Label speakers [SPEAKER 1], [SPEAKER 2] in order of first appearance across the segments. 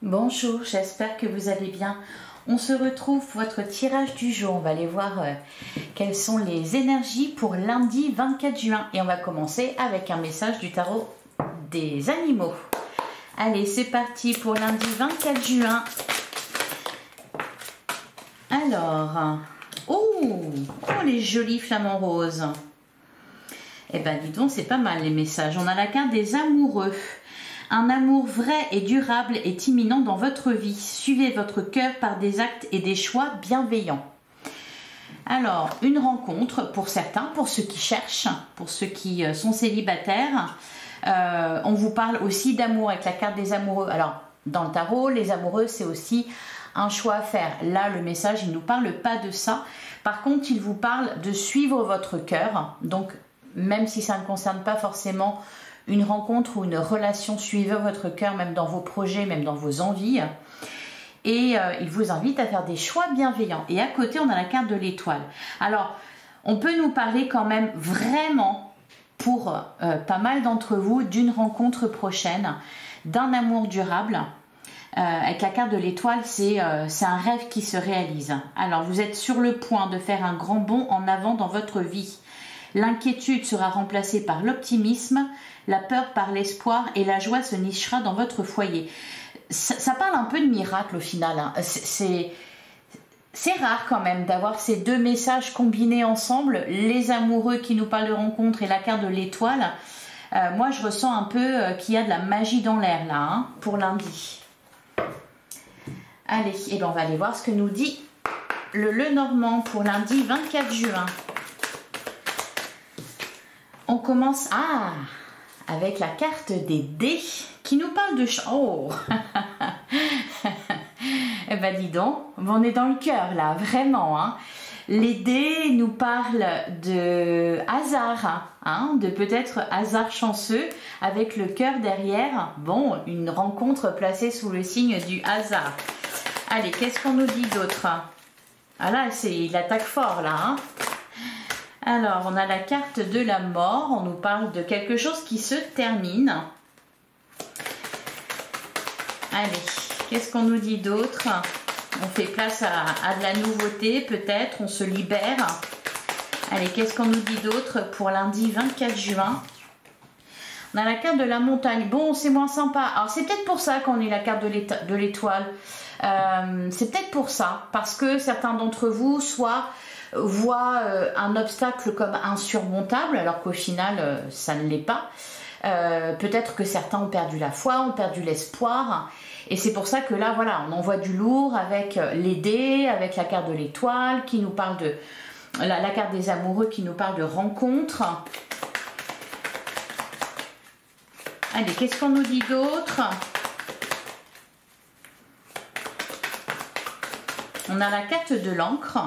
[SPEAKER 1] Bonjour, j'espère que vous allez bien. On se retrouve pour votre tirage du jour. On va aller voir quelles sont les énergies pour lundi 24 juin. Et on va commencer avec un message du tarot des animaux. Allez, c'est parti pour lundi 24 juin. Alors, oh, les jolis flamants roses. Eh ben, dis donc, c'est pas mal les messages. On a la carte des amoureux. Un amour vrai et durable est imminent dans votre vie. Suivez votre cœur par des actes et des choix bienveillants. Alors, une rencontre pour certains, pour ceux qui cherchent, pour ceux qui sont célibataires. On vous parle aussi d'amour avec la carte des amoureux. Alors, dans le tarot, les amoureux, c'est aussi un choix à faire. Là, le message, il ne nous parle pas de ça. Par contre, il vous parle de suivre votre cœur. Donc, même si ça ne concerne pas forcément une rencontre ou une relation, suivez votre cœur, même dans vos projets, même dans vos envies. Et il vous invite à faire des choix bienveillants. Et à côté, on a la carte de l'étoile. Alors, on peut nous parler quand même vraiment, pour pas mal d'entre vous, d'une rencontre prochaine, d'un amour durable. Avec la carte de l'étoile, c'est un rêve qui se réalise. Alors, vous êtes sur le point de faire un grand bond en avant dans votre vie. L'inquiétude sera remplacée par l'optimisme, la peur par l'espoir et la joie se nichera dans votre foyer. Ça parle un peu de miracle au final. Hein. C'est rare quand même d'avoir ces deux messages combinés ensemble, les amoureux qui nous parlent de rencontre et la carte de l'étoile. Moi, je ressens un peu qu'il y a de la magie dans l'air là, hein, pour lundi. Allez, et ben on va aller voir ce que nous dit le Lenormand pour lundi 24 juin. On commence avec la carte des dés qui nous parle de... Oh eh ben dis donc, on est dans le cœur là, vraiment. Hein. Les dés nous parlent de hasard, hein, de peut-être hasard chanceux avec le cœur derrière. Bon, une rencontre placée sous le signe du hasard. Allez, qu'est-ce qu'on nous dit d'autre? Ah là, il attaque fort là. Hein. Alors, on a la carte de la mort. On nous parle de quelque chose qui se termine. Allez, qu'est-ce qu'on nous dit d'autre? On fait place à de la nouveauté, peut-être. On se libère. Allez, qu'est-ce qu'on nous dit d'autre pour lundi 24 juin? On a la carte de la montagne. Bon, c'est moins sympa. Alors, c'est peut-être pour ça qu'on a la carte de l'étoile. C'est peut-être pour ça. Parce que certains d'entre vous, voient un obstacle comme insurmontable, alors qu'au final, ça ne l'est pas. Peut-être que certains ont perdu la foi, ont perdu l'espoir. Et c'est pour ça que là, voilà, on envoie du lourd avec les dés, avec la carte de l'étoile qui nous parle de... La carte des amoureux qui nous parle de rencontre. Allez, qu'est-ce qu'on nous dit d'autre? On a la carte de l'encre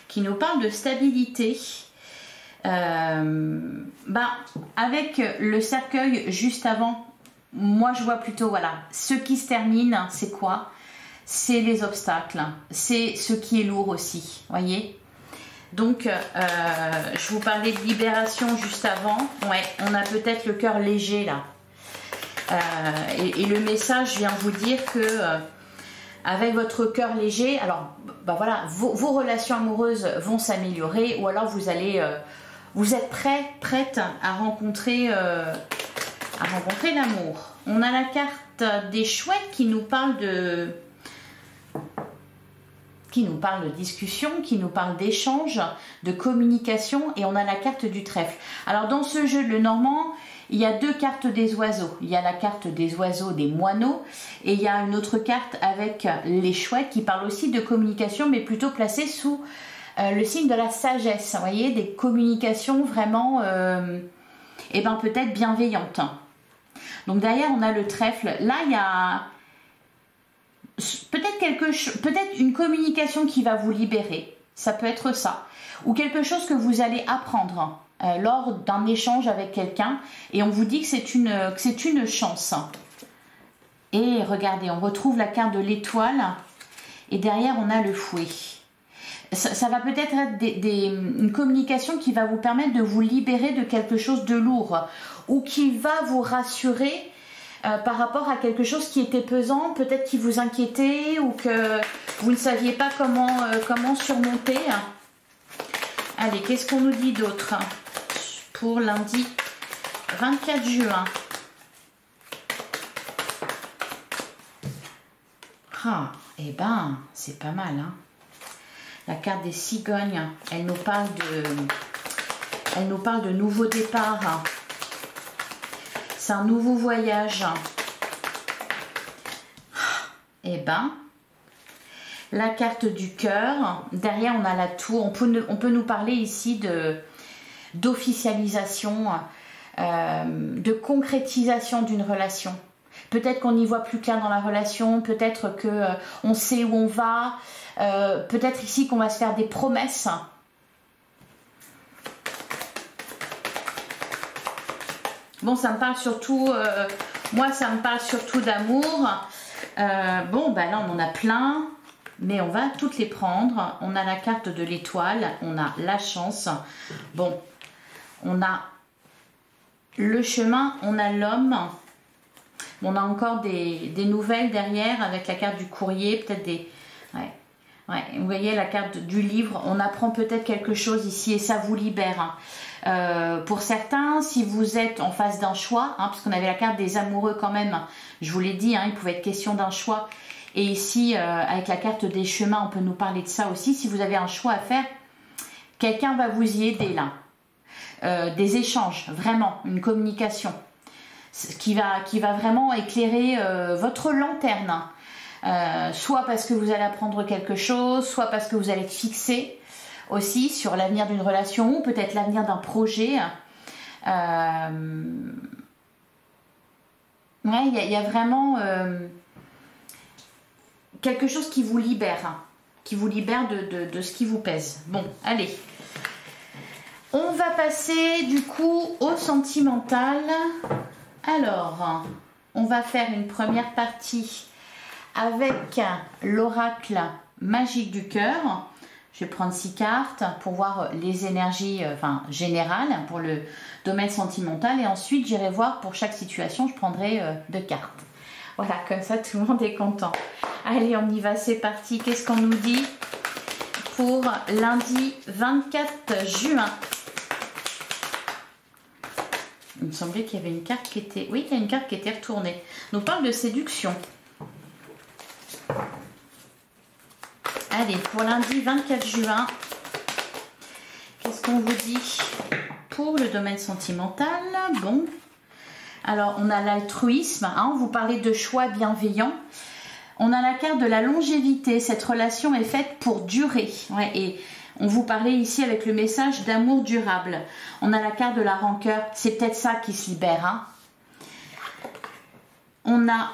[SPEAKER 1] qui nous parle de stabilité. Avec le cercueil juste avant, moi je vois plutôt, voilà, ce qui se termine, c'est quoi? C'est les obstacles, c'est ce qui est lourd aussi, voyez. Donc, je vous parlais de libération juste avant. Ouais, on a peut-être le cœur léger là. Et le message vient vous dire que... avec votre cœur léger, alors voilà, vos relations amoureuses vont s'améliorer, ou alors vous êtes prête à rencontrer l'amour. On a la carte des chouettes qui nous parle de discussion, qui nous parle d'échange, de communication, et on a la carte du trèfle. Alors dans ce jeu de Lenormand, il y a deux cartes des oiseaux. Il y a la carte des oiseaux, des moineaux, et il y a une autre carte avec les chouettes qui parle aussi de communication, mais plutôt placée sous le signe de la sagesse. Vous voyez, des communications vraiment, peut-être bienveillantes. Donc derrière, on a le trèfle. Là, il y a peut-être une communication qui va vous libérer. Ça peut être ça. Ou quelque chose que vous allez apprendre lors d'un échange avec quelqu'un, et on vous dit que c'est une chance. Et regardez, on retrouve la carte de l'étoile, et derrière on a le fouet. Ça va peut-être être une communication qui va vous permettre de vous libérer de quelque chose de lourd, ou qui va vous rassurer par rapport à quelque chose qui était pesant, peut-être qui vous inquiétait ou que vous ne saviez pas comment surmonter. Allez, qu'est-ce qu'on nous dit d'autre pour lundi 24 juin? Ah, eh ben, c'est pas mal, hein. La carte des cigognes, elle nous parle de nouveau départ. C'est un nouveau voyage. Eh ben, la carte du cœur. Derrière, on a la tour. On peut nous parler ici d'officialisation, de concrétisation d'une relation. Peut-être qu'on y voit plus clair dans la relation. Peut-être qu'on sait où on va. Peut-être ici qu'on va se faire des promesses. Bon, ça me parle surtout, moi ça me parle surtout d'amour. Bon, bah là on en a plein, mais on va toutes les prendre. On a la carte de l'étoile, on a la chance. Bon, on a le chemin, on a l'homme. On a encore des nouvelles derrière avec la carte du courrier, peut-être des... Ouais, vous voyez la carte du livre, on apprend peut-être quelque chose ici et ça vous libère. Pour certains, si vous êtes en face d'un choix, parce qu'on avait la carte des amoureux quand même, je vous l'ai dit, il pouvait être question d'un choix. Et ici, avec la carte des chemins, on peut nous parler de ça aussi. Si vous avez un choix à faire, quelqu'un va vous y aider là. Des échanges, vraiment, une communication qui va vraiment éclairer votre lanterne. Soit parce que vous allez apprendre quelque chose, soit parce que vous allez être fixé aussi sur l'avenir d'une relation, ou peut-être l'avenir d'un projet. Ouais, il y a vraiment quelque chose qui vous libère de ce qui vous pèse. Bon, allez. On va passer du coup au sentimental. Alors, on va faire une première partie avec l'oracle magique du cœur. Je vais prendre 6 cartes pour voir les énergies générales pour le domaine sentimental. Et ensuite, j'irai voir pour chaque situation, je prendrai 2 cartes. Voilà, comme ça, tout le monde est content. Allez, on y va, c'est parti. Qu'est-ce qu'on nous dit pour lundi 24 juin? Il me semblait qu'il y avait une carte qui était... Oui, il y a une carte qui était retournée. On nous parle de séduction. Allez, pour lundi 24 juin, qu'est-ce qu'on vous dit pour le domaine sentimental? Bon, alors on a l'altruisme, on vous parlait de choix bienveillants. On a la carte de la longévité, cette relation est faite pour durer. Ouais, et on vous parlait ici avec le message d'amour durable. On a la carte de la rancœur, c'est peut-être ça qui se libère. On a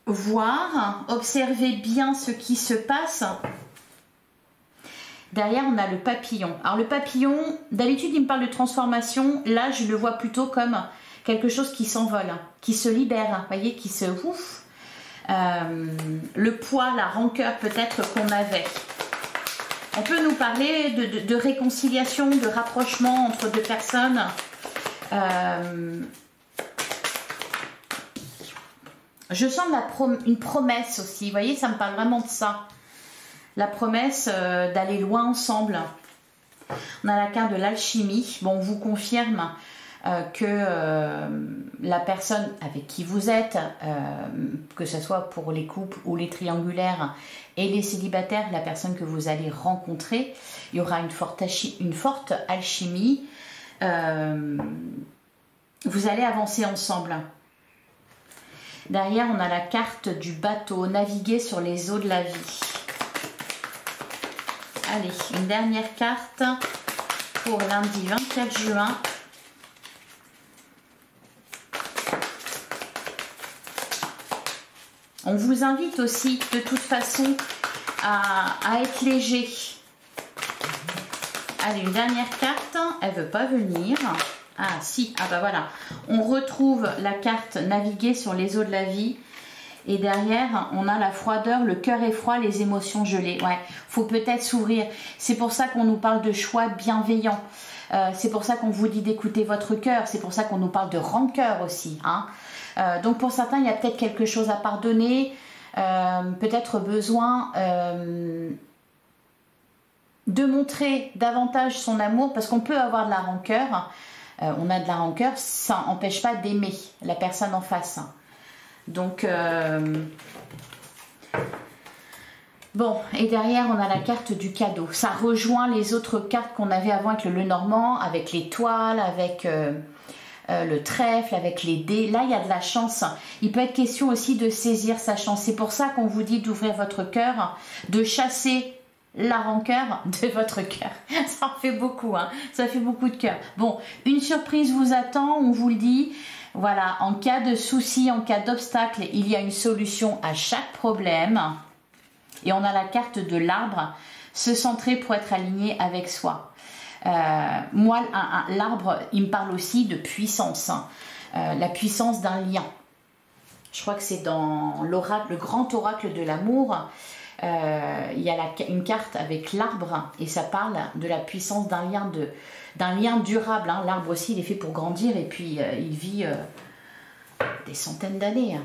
[SPEAKER 1] voir, observer bien ce qui se passe. Derrière, on a le papillon. Alors le papillon, d'habitude, il me parle de transformation. Là, je le vois plutôt comme quelque chose qui s'envole, qui se libère, vous voyez, qui se ouf. Le poids, la rancœur peut-être qu'on avait. On peut nous parler de réconciliation, de rapprochement entre deux personnes. Je sens une promesse aussi, vous voyez, ça me parle vraiment de ça. La promesse d'aller loin ensemble. On a la carte de l'alchimie. Bon, on vous confirme que la personne avec qui vous êtes, que ce soit pour les couples ou les triangulaires et les célibataires, la personne que vous allez rencontrer, il y aura une forte alchimie. Vous allez avancer ensemble. Derrière, on a la carte du bateau, naviguer sur les eaux de la vie. Allez, une dernière carte pour lundi 24 juin. On vous invite aussi, de toute façon, à être léger. Allez, une dernière carte, elle ne veut pas venir. Ah si, ah bah voilà, on retrouve la carte naviguer sur les eaux de la vie et derrière on a la froideur, le cœur est froid, les émotions gelées. Ouais, faut peut-être s'ouvrir. C'est pour ça qu'on nous parle de choix bienveillants. C'est pour ça qu'on vous dit d'écouter votre cœur. C'est pour ça qu'on nous parle de rancœur aussi. Donc pour certains, il y a peut-être quelque chose à pardonner, peut-être besoin de montrer davantage son amour, parce qu'on peut avoir de la rancœur. On a de la rancœur, ça n'empêche pas d'aimer la personne en face. Donc, bon, et derrière, on a la carte du cadeau. Ça rejoint les autres cartes qu'on avait avant avec le Lenormand, avec l'étoile, avec le trèfle, avec les dés. Là, il y a de la chance. Il peut être question aussi de saisir sa chance. C'est pour ça qu'on vous dit d'ouvrir votre cœur, de chasser la rancœur de votre cœur. Ça en fait beaucoup, hein. Ça fait beaucoup de cœur. Bon, une surprise vous attend, on vous le dit. Voilà, en cas de souci, en cas d'obstacle, il y a une solution à chaque problème. Et on a la carte de l'arbre, se centrer pour être aligné avec soi. Moi, l'arbre, il me parle aussi de puissance, hein. La puissance d'un lien. Je crois que c'est dans l'oracle, le grand oracle de l'amour. Il y a une carte avec l'arbre et ça parle de la puissance d'un lien durable, hein. L'arbre aussi, il est fait pour grandir et puis il vit des centaines d'années, hein.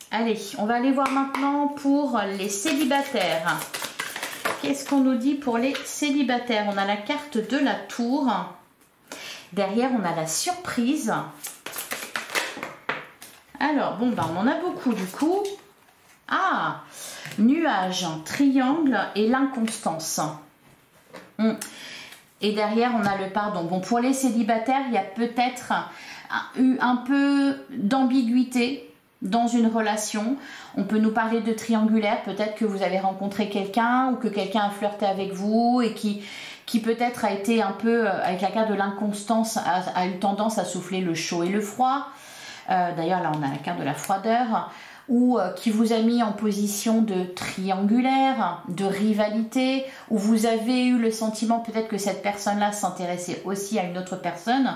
[SPEAKER 1] Allez, on va aller voir maintenant pour les célibataires. Qu'est-ce qu'on nous dit pour les célibataires? On a la carte de la tour. Derrière, on a la surprise. Alors, bon, ben, on en a beaucoup du coup. Ah, nuage, triangle et l'inconstance. Et derrière, on a le pardon. Bon, pour les célibataires, il y a peut-être eu un peu d'ambiguïté dans une relation. On peut nous parler de triangulaire. Peut-être que vous avez rencontré quelqu'un ou que quelqu'un a flirté avec vous et qui peut-être a été un peu, avec la carte de l'inconstance, a eu tendance à souffler le chaud et le froid. D'ailleurs, là, on a la carte de la froideur. Ou qui vous a mis en position de triangulaire, de rivalité, où vous avez eu le sentiment peut-être que cette personne-là s'intéressait aussi à une autre personne.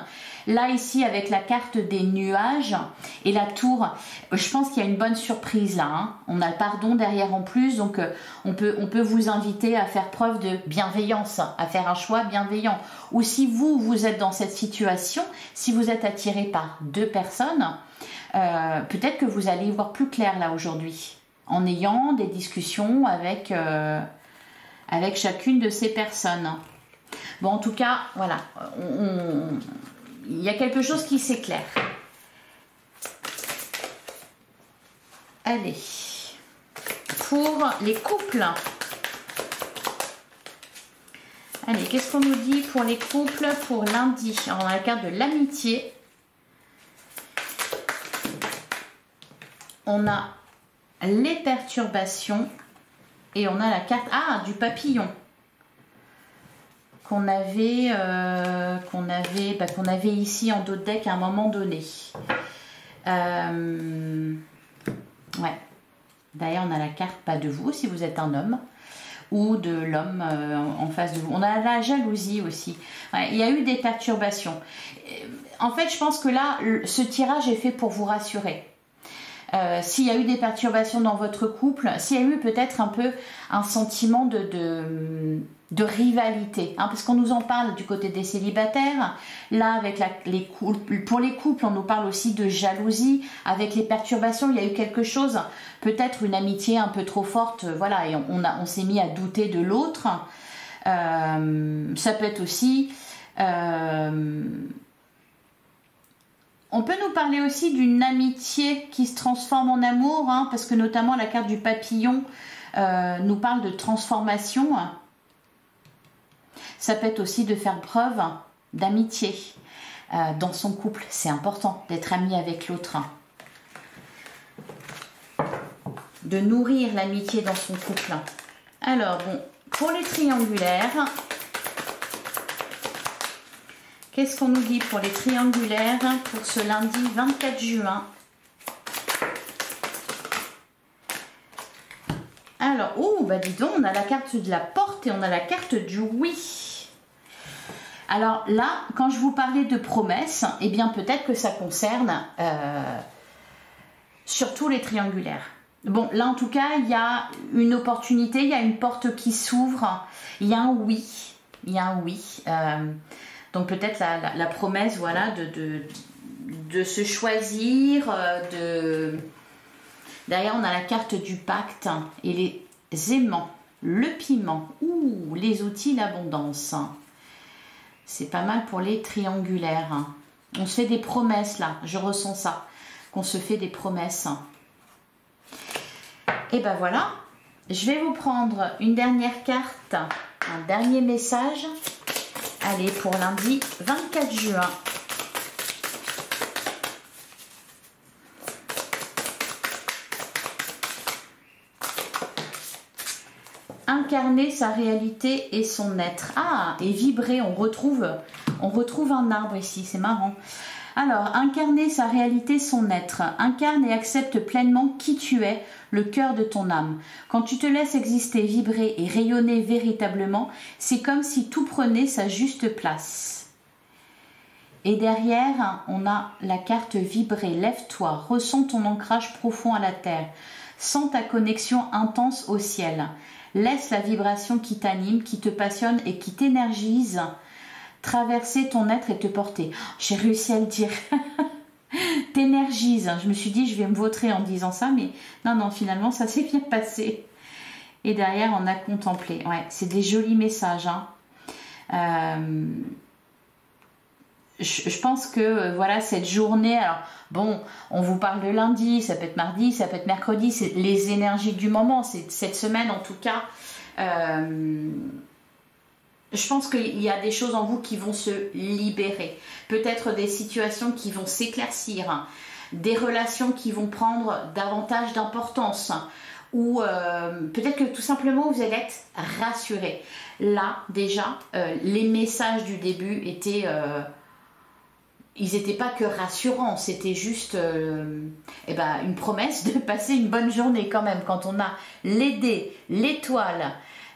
[SPEAKER 1] Là, ici, avec la carte des nuages et la tour, je pense qu'il y a une bonne surprise là, hein. On a le pardon derrière en plus, donc on peut vous inviter à faire preuve de bienveillance, à faire un choix bienveillant. Ou si vous êtes dans cette situation, si vous êtes attiré par deux personnes, peut-être que vous allez y voir plus clair là aujourd'hui, en ayant des discussions avec chacune de ces personnes. Bon, en tout cas, voilà, il y a quelque chose qui s'éclaire. Allez, pour les couples. Allez, qu'est-ce qu'on nous dit pour les couples pour lundi? Alors, on a la carte de l'amitié. On a les perturbations et on a la carte du papillon qu'on avait ici en dos de deck à un moment donné. Ouais. D'ailleurs, on a la carte pas de vous si vous êtes un homme ou de l'homme en face de vous. On a la jalousie aussi. Ouais, il y a eu des perturbations. En fait, je pense que là, ce tirage est fait pour vous rassurer. S'il y a eu des perturbations dans votre couple, s'il y a eu peut-être un peu un sentiment de rivalité, hein, parce qu'on nous en parle du côté des célibataires. Là, avec pour les couples, on nous parle aussi de jalousie. Avec les perturbations, il y a eu quelque chose, peut-être une amitié un peu trop forte, voilà, et on s'est mis à douter de l'autre. Ça peut être aussi... on peut nous parler aussi d'une amitié qui se transforme en amour, hein, parce que notamment la carte du papillon nous parle de transformation. Ça peut être aussi de faire preuve d'amitié dans son couple. C'est important d'être ami avec l'autre. De nourrir l'amitié dans son couple. Alors, bon, pour les triangulaires... Qu'est-ce qu'on nous dit pour les triangulaires pour ce lundi 24 juin? Alors, bah dis donc, on a la carte de la porte et on a la carte du oui. Alors là, quand je vous parlais de promesses, eh bien peut-être que ça concerne surtout les triangulaires. Bon, là en tout cas, il y a une opportunité, il y a une porte qui s'ouvre, il y a un oui. Il y a un oui. Donc peut-être la promesse, voilà, de de se choisir, Derrière, on a la carte du pacte et les aimants, le piment, ouh, les outils, l'abondance. C'est pas mal pour les triangulaires. On se fait des promesses là, je ressens ça, qu'on se fait des promesses. Et ben voilà, je vais vous prendre une dernière carte, un dernier message. Allez, pour lundi 24 juin. Incarner sa réalité et son être. Ah, et vibrer, on retrouve un arbre ici, c'est marrant. Alors, incarner sa réalité, son être. Incarne et accepte pleinement qui tu es, le cœur de ton âme. Quand tu te laisses exister, vibrer et rayonner véritablement, c'est comme si tout prenait sa juste place. Et derrière, on a la carte vibrer. Lève-toi, ressens ton ancrage profond à la terre. Sens ta connexion intense au ciel. Laisse la vibration qui t'anime, qui te passionne et qui t'énergise traverser ton être et te porter. J'ai réussi à le dire. T'énergise. Je me suis dit, je vais me vautrer en disant ça, mais non, finalement, ça s'est bien passé. Et derrière, on a contemplé. Ouais, c'est des jolis messages. Je pense que voilà, cette journée, alors bon, on vous parle de lundi, ça peut être mardi, ça peut être mercredi, c'est les énergies du moment, c'est cette semaine en tout cas. Je pense qu'il y a des choses en vous qui vont se libérer, peut-être des situations qui vont s'éclaircir, des relations qui vont prendre davantage d'importance, ou peut-être que tout simplement vous allez être rassuré. Là déjà, les messages du début étaient... ils n'étaient pas que rassurants, c'était juste une promesse de passer une bonne journée quand même. Quand on a les dés, l'étoile,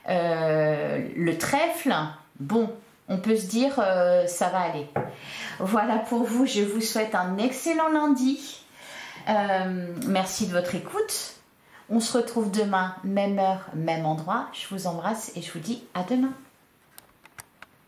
[SPEAKER 1] le trèfle, bon, on peut se dire ça va aller. Voilà pour vous, je vous souhaite un excellent lundi. Merci de votre écoute. On se retrouve demain, même heure, même endroit. Je vous embrasse et je vous dis à demain.